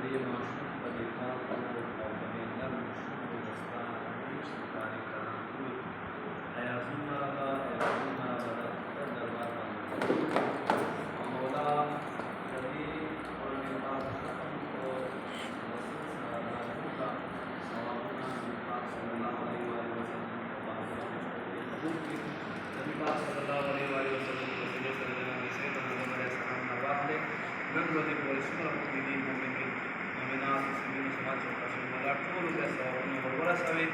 دې ماشوم په دې پاکو او په دې نرمو شونډو د ستا همیش لپاره کلام کوي. ایازونه به د خپل دربار باندې او مولا د دې قرآن پاک ختم کو رسول سره دا ثوابونه نبي پاک صلی الله علیه وسلم په باندې قبول کړي. نبي پاک صلی الله علیه وسلم په وسیله سره د نبي محمد علیه السلام نه واخلې. نن ورځې پورې څومره مؤمنین مؤمنات مسلمین سماج او مولا ټولو ته ثوابونه ورسوي.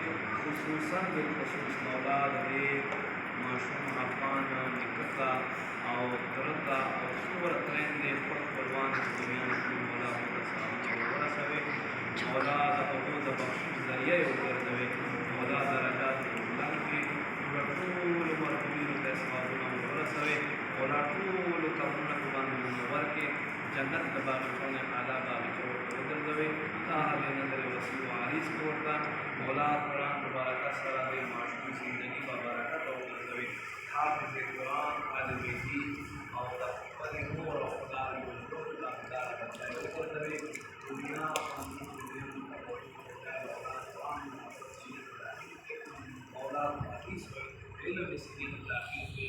خصوصا بالخصوص مولا د دې ماشوم افغان نیکه ته او تره ته او څومره خویندې خپل خپلوان په دنیا کې مولا ورته ثوابونه ورسوي. مولا د هغو د بخشش ذریعه یې وګرځوي. مولا درجات یې بلند کړي. مولا ټولو مرحومینو ته ثوابونه ورسوي. مولا ټولو قبرونه په باندې منور کړي. جنت د باغچون اعلی باغچو ورته وګرځوي. اهل نظر وسیع و عریض کې ورته مولا قرآن مبارکه سره د ماشوم زندګي په برکت وګرځوي. حافظ قرآن عالم دین او د خپلې مور او پلار یو لوړ بچی وګرځوي. دنیا او مولا حدیث علم صحیح تحقیق